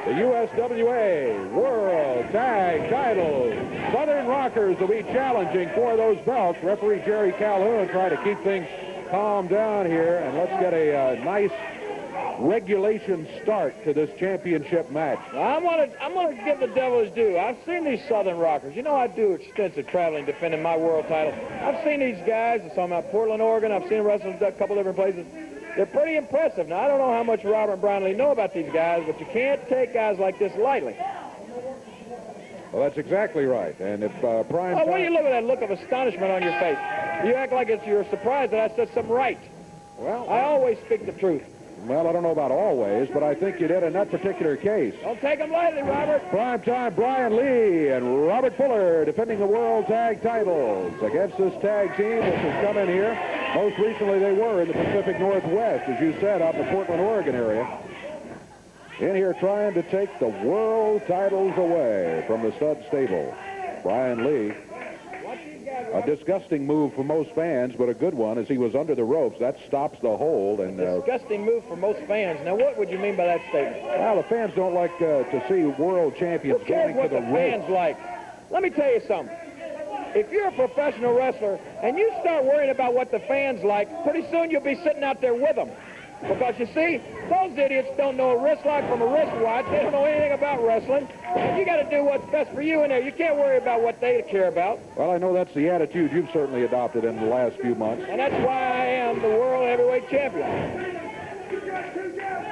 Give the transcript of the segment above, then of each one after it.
the USWA World Tag Titles. Southern Rockers will be challenging for those belts. Referee Jerry Calhoun trying to keep things calm down here, and let's get a nice regulation start to this championship match. I'm gonna give the devil his due. I've seen these Southern Rockers. You know, I do extensive traveling defending my world title. I've seen these guys. I saw them out Portland, Oregon. I've seen them wrestle a couple different places. They're pretty impressive. Now, I don't know how much Robert and Brian Lee know about these guys, but you can't take guys like this lightly. Well, that's exactly right. And if Prime when you look at that look of astonishment on your face, you act like you're surprised that I said something right. Well, I always speak the truth. Well, I don't know about always, but I think you did in that particular case. Don't take them lightly, Robert. Primetime Brian Lee and Robert Fuller defending the World Tag Titles against this tag team which has come in here. Most recently they were in the Pacific Northwest, as you said, out in the Portland, Oregon area. In here trying to take the world titles away from the stud stable. Brian Lee. A disgusting move for most fans, but a good one as he was under the ropes. That stops the hold. And disgusting move for most fans. Now, what would you mean by that statement? Well, the fans don't like to see world champions going to the ropes. Fans like? Let me tell you something. If you're a professional wrestler and you start worrying about what the fans like, pretty soon you'll be sitting out there with them. Because, you see, those idiots don't know a wristlock from a wristwatch. They don't know anything about wrestling. And you got to do what's best for you in there. You can't worry about what they care about. Well, I know that's the attitude you've certainly adopted in the last few months. And that's why I am the world heavyweight champion.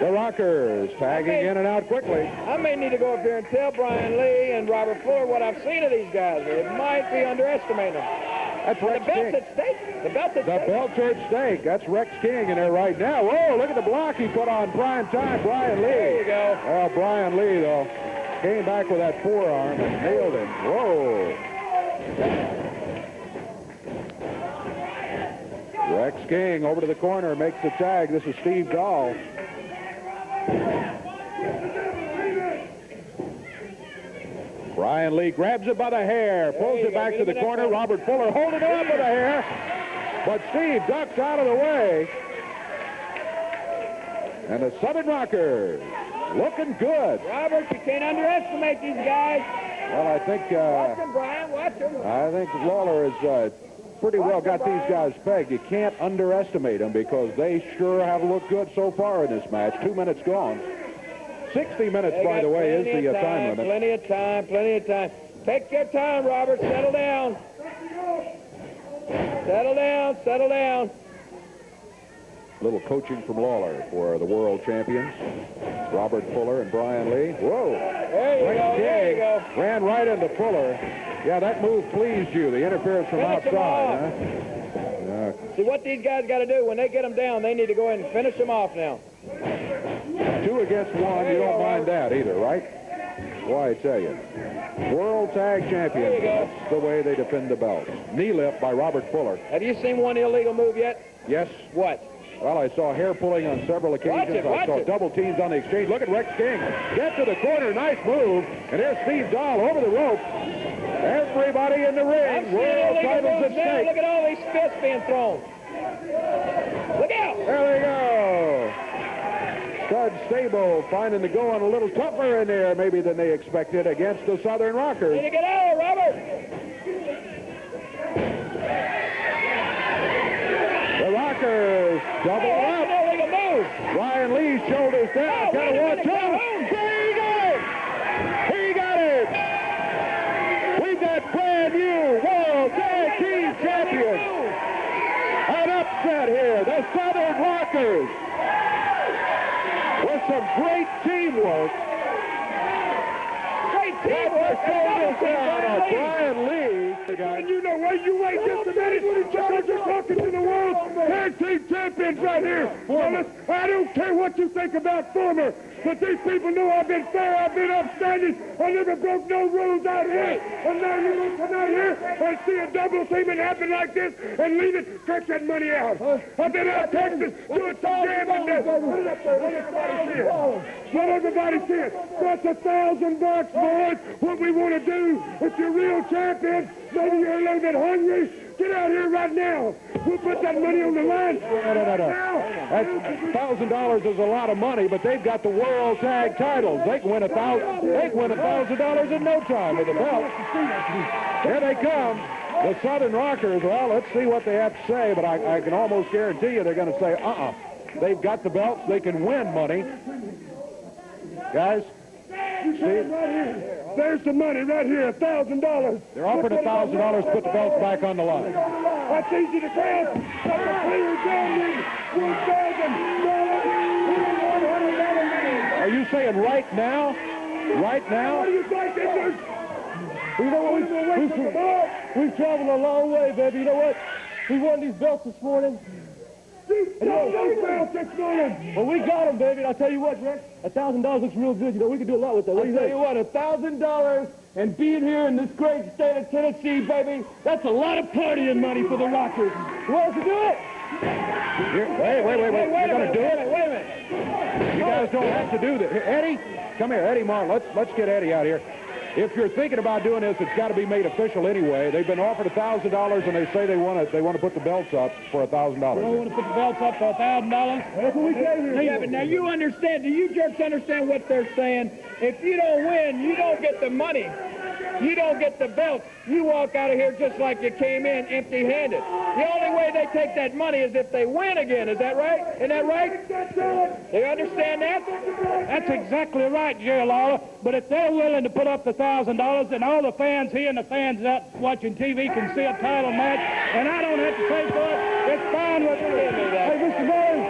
The Rockers tagging in and out quickly. I may need to go up here and tell Brian Lee and Robert Fuller what I've seen of these guys. It might be underestimating them. That's Rex King. The belt's at stake. The belt's at stake. The belt's at stake. That's Rex King in there right now. Whoa, look at the block he put on Primetime Brian Lee. There you go. Well, Brian Lee, though, came back with that forearm and nailed him. Whoa. Rex King over to the corner, makes the tag. This is Steve Dahl. Brian Lee grabs it by the hair, pulls it back to the corner. Robert Fuller holding it up with the hair, but Steve ducks out of the way. And the Southern Rockers looking good. Robert, you can't underestimate these guys. Well, I think... watch them, Brian, watch them. I think Lawler has pretty well got these guys pegged. You can't underestimate them because they sure have looked good so far in this match. 2 minutes gone. 60 minutes, by the way, is the time limit. Plenty of time, plenty of time. Take your time, Robert. Settle down. Settle down, settle down. A little coaching from Lawler for the world champions. Robert Fuller and Brian Lee. Whoa. There you go, there you go. Ran right into Fuller. Yeah, that move pleased you, the interference from outside. Huh? See, what these guys got to do, when they get them down, they need to go ahead and finish them off now. 2 against 1, you don't mind that either, right? Why, I tell you. World Tag Champions, that's the way they defend the belts. Knee lift by Robert Fuller. Have you seen one illegal move yet? Yes. What? Well, I saw hair pulling on several occasions. I saw double teams on the exchange. Look at Rex King. Get to the corner. Nice move. And there's Steve Dahl over the rope. Everybody in the ring. World titles at stake. Look at all these fists being thrown. Look out. There we go. Stud Stable finding the going a little tougher in there maybe than they expected against the Southern Rockers. Need to get out, Robert. The Rockers double up. Brian Lee's shoulders down. Got to watch out. He got it. He got it. We've got brand new World Tag Team Champions. An upset here. The Southern Rockers. With some great teamwork. Great teamwork. Shoulders down on Brian Lee. And you know what? You wait just a minute. Because you're talking to the World Tag Team Champions right here. Well, I don't care what you think about former, but these people know I've been fair, I've been upstanding, I never broke no rules out here. And now you want to come out here and see a double teaming happen like this and leave it, take that money out. I've been out of Texas doing some gambling there. Let everybody see it. Let everybody see it. That's $1,000, boy. boys, what we want to do, if you're real champions, maybe you're a little bit hungry, get out here right now. We'll put that money on the line. No. That's $1,000 is a lot of money, but they've got the World Tag Titles. They can win $1,000 in no time with the belt. Here they come. The Southern Rockers. Well, let's see what they have to say, but I can almost guarantee you they're going to say, they've got the belts. They can win money. Guys, see? There's the money right here, $1,000. They're offering $1,000 to put the belts back on the line. That's easy to grasp. That's a clear gambling. $1,100. Are you saying right now? Right now? What do you think this is? You know what? We've traveled a long way, baby. You know what? We won these belts this morning. Well, we got them, baby. I'll tell you what, Rex. $1,000 looks real good. You know, we can do a lot with that. I'll tell you what, $1,000 and being here in this great state of Tennessee, baby, that's a lot of partying money for the Rockers. You want us to do it? Wait. You're going to do it? Wait a minute. You guys don't have to do this. Eddie, come here. Eddie Martin, let's get Eddie out here. If you're thinking about doing this, it's got to be made official anyway. They've been offered $1,000, and they say they want to put the belts up for $1,000. We want to put the belts up for $1,000. That's what we came here. Yeah, but now you understand. Do you jerks understand what they're saying? If you don't win, you don't get the money. You don't get the belts. You walk out of here just like you came in, empty-handed. The only way they take that money is if they win again. Is that right? Isn't that right? Do you understand that? That's exactly right, Jerry Lawler. But if they're willing to put up the $1,000, then all the fans here and the fans out watching TV can see a title match, and I don't have to pay for it. It's fine with me. Hey, Mr. Barnes,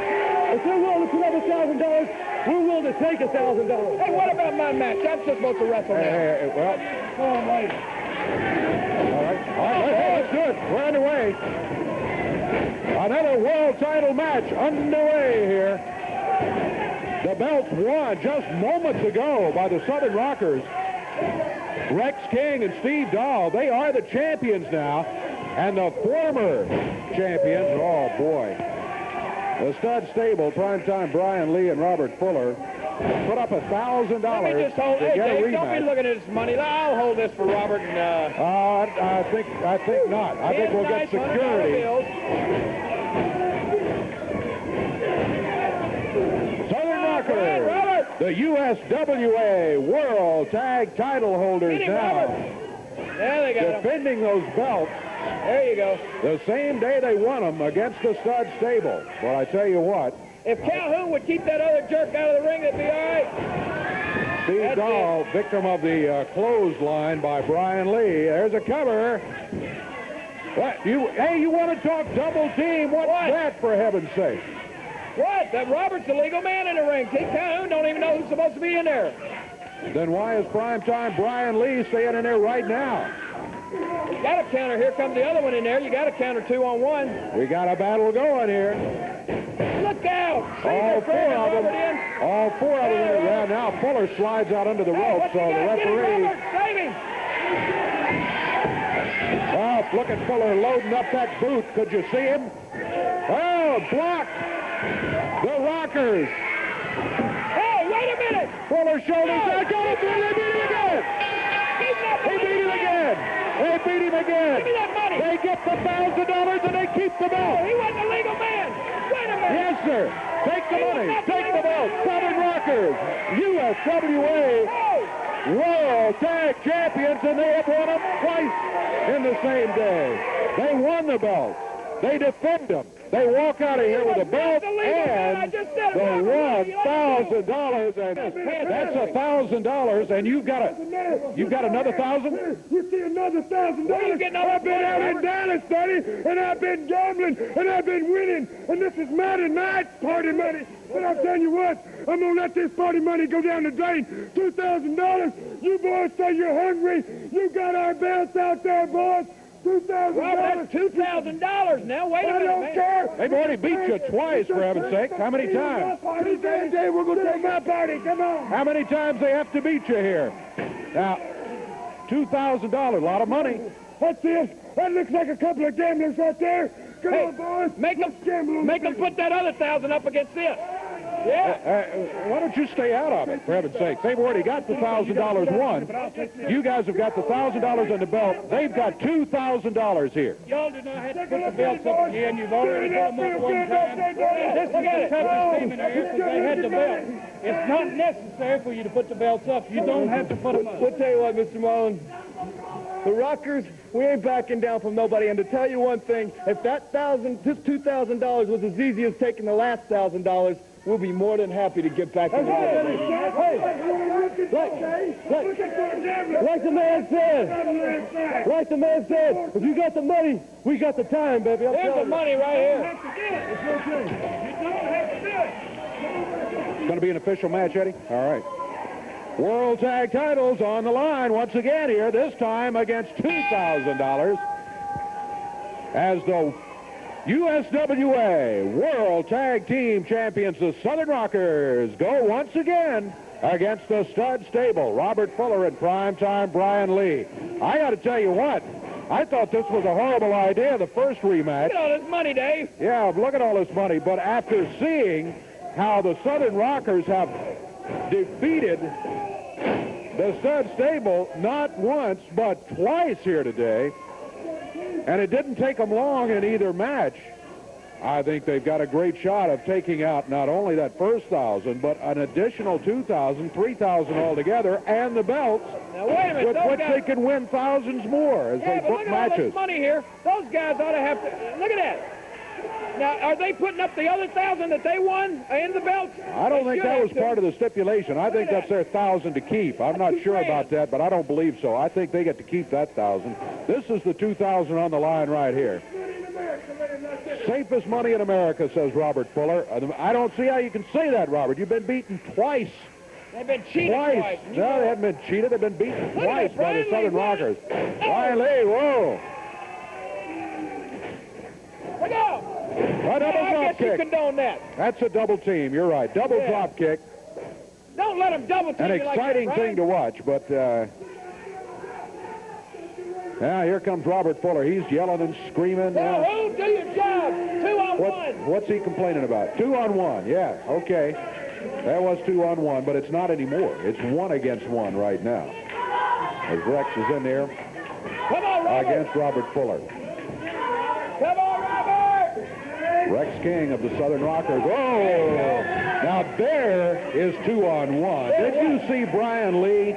if they're willing to put up $1,000, we're willing to take $1,000. Hey, what about my match? I'm just supposed to wrestle now. Well, Come on, lady. all right, let's do it. We're underway. Another world title match underway here. The belts won just moments ago by the Southern Rockers. Rex King and Steve Dahl, they are the champions now. And the former champions, oh boy. The stud stable, primetime Brian Lee and Robert Fuller, put up $1,000 Let me just hold. to Hey, get a Dave, rematch. don't be looking at this money. I'll hold this for Robert and. I think not. I think we'll get security. Southern Rockers, the USWA World Tag Title holders now, There they go. defending those belts. There you go. The same day they won them against the stud stable. But I tell you what, If Calhoun would keep that other jerk out of the ring, it'd be all right. Steve Dahl, victim of the clothesline by Brian Lee. There's a cover. What? You want to talk double team? What's that, for heaven's sake? What? That Robert's the legal man in the ring. Calhoun don't even know who's supposed to be in there. Then why is primetime Brian Lee staying in there right now? You got to counter. Here comes the other one in there. You got to counter 2-on-1. We got a battle going here. Look out! All four of them. All four of them. Yeah, now Fuller slides out under the rope, so the referee. Save him! Oh, look at Fuller loading up that boot. Could you see him? Oh, blocked. The Rockers. Hey, wait a minute! Fuller shoulders. They beat him again. He beat him again. They beat him again. Give me that money. They get the $1,000 and they keep the belt. He wasn't a legal man. Wait a minute. Yes, sir. Take the money. Take the belt. Southern Rockers, USWA World Tag Champions, and they have won them twice in the same day. They won the belt. They defend them. They walk out of here with a belt and the $1,000, and that's $1,000, and you've got another $1,000. You see another $1,000. I've been out in Dallas, buddy, and I've been gambling, and I've been winning, and this is Matty Knight's party money. But I'll tell you what, I'm gonna let this party money go down the drain. $2,000. You boys say you're hungry. You got our belts out there, boys. $2,000. Well, that's $2,000 now. Wait a minute, I don't man. care. They've already beat you twice, for heaven's sake. How many times? Today we're going to take my party. Come on. How many times they have to beat you here? Now, $2,000, a lot of money. That's it. That looks like a couple of gamblers right there. Come Hey, on, boys. Make them put that other $1,000 up against this. Why don't you stay out of it, for heaven's sake? They've already got the $1,000 won. You guys have got the $1,000 on the belt. They've got $2,000 here. Y'all do not have to put the belts up again. You've already put them up one time. This is the toughest team in here because they had the belt. It's not necessary for you to put the belts up. You don't have to put them up. We'll tell you what, Mr. Mullen. The Rockers, we ain't backing down from nobody. And to tell you one thing, if that this $2,000 was as easy as taking the last $1,000, we'll be more than happy to get back in the game. Like the man said, if you got the money, we got the time, baby. Here's the money right here. It's going to be an official match, Eddie? All right. World Tag Titles on the line once again here, this time against $2,000 as the USWA World Tag Team Champions, the Southern Rockers, go once again against the stud stable, Robert Fuller and primetime Brian Lee. I got to tell you what, I thought this was a horrible idea, the first rematch. Look at all this money, Dave. Yeah, look at all this money, but after seeing how the Southern Rockers have defeated the stud stable not once but twice here today, and it didn't take them long in either match, I think they've got a great shot of taking out not only that first 1,000 but an additional 2,000, 3,000 altogether, and the belts. Now wait a minute, with which they can win thousands more as they book look at matches. all this money here. Those guys ought to have to look at that. Now, are they putting up the other 1,000 that they won in the belts? I don't think that was part of the stipulation. I think that's their 1,000 to keep. I'm not sure about that, but I don't believe so. I think they get to keep that 1,000. This is the 2,000 on the line right here. Safest money in America, says Robert Fuller. I don't see how you can say that, Robert. You've been beaten twice. They've been cheated twice. No, they haven't been cheated. They've been beaten twice by the Southern Rockers. Brian Lee, whoa. Look out. A double drop kick. You condone that. That's a double team. You're right. Double drop kick. Don't let them double team An you like that, exciting thing to watch, but now here comes Robert Fuller. He's yelling and screaming. Now, who do your job? 2-on-1. What's he complaining about? 2-on-1. Yeah, okay. That was 2-on-1, but it's not anymore. It's 1 against 1 right now. As Rex is in there Come on, Robert. against Robert Fuller. Come on, Robert. Rex King of the Southern Rockers. Oh! Now there is 2-on-1. Did you see Brian Lee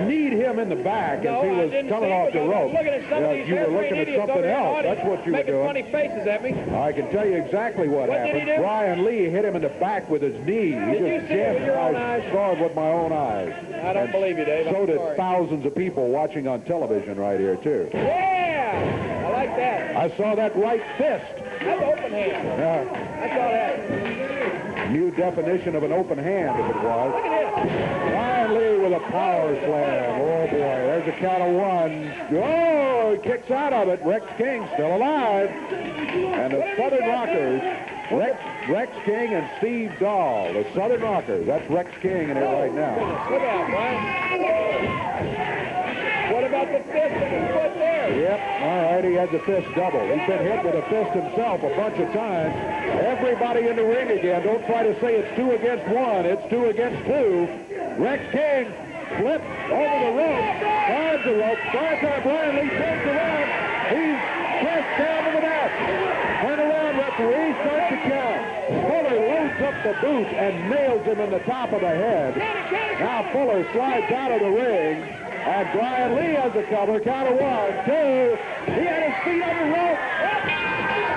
need him in the back as he was coming off the rope? You were looking at something else. That's what you were doing. Making funny faces at me. I can tell you exactly what happened. BrianLee hit him in the back with his knee. Did you see it with your own eyes? I saw it with my own eyes. I don't believe you, Dave. So did thousands of people watching on television right here, too. Yeah! I like that. I saw that right fist. That's open hand. I saw that. New definition of an open hand, if it was. Look at this. Brian Lee with a power slam. Oh, boy. There's a count of 1. Oh, he kicks out of it. Rex King still alive. And the Southern Rockers, Rex King and Steve Dahl, the Southern Rockers. That's Rex King in it right now. Look out, Brian. What about the fist and the foot there? Yep, all right, he had the fist double. He's been hit with a fist himself a bunch of times. Everybody in the ring again. Don't try to say it's 2 against 1. It's 2 against 2. Rex King flips over the rope, finds the rope. By the time Brian Lee turns around, he's pressed down to the mat. Turn around, referee, start the count. Fuller loads up the boot and nails him in the top of the head. Now Fuller slides out of the ring. And Brian Lee has the cover. Count of 1, 2. He had his feet on the rope.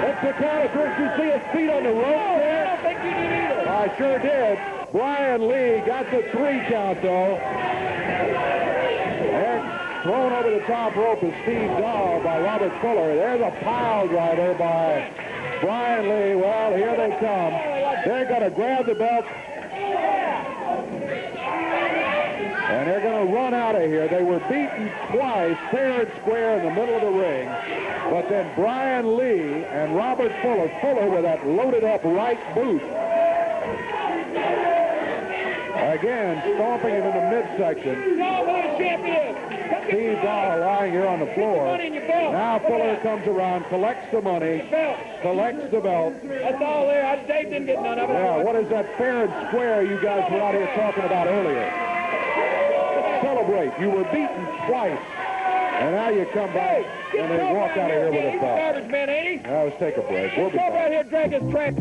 It's the count of 3. Did you see his feet on the rope there? I don't think you did either. I sure did. Brian Lee got the 3 count, though. And thrown over the top rope is Steve Dahl by Robert Fuller. There's a pile driver by Brian Lee. Well, here they come. They're going to grab the belt. And they're going to run out of here. They were beaten twice, fair and square in the middle of the ring. But then Brian Lee and Robert Fuller with that loaded up right boot again, stomping him in the midsection. No, what a champion! Steve Dahl lying here on the floor. Money in your belt. Now Fuller comes around, collects the money, Belt. collects the belt. That's all there. Dave didn't get none of it. Yeah, what is that fair and square you guys were out here talking about earlier? Celebrate. You were beaten twice. And now you come back and they walk out of here with a belt. He's a garbage man, ain't he? Now let's take a break. We'll be Go back. right here, drag his track.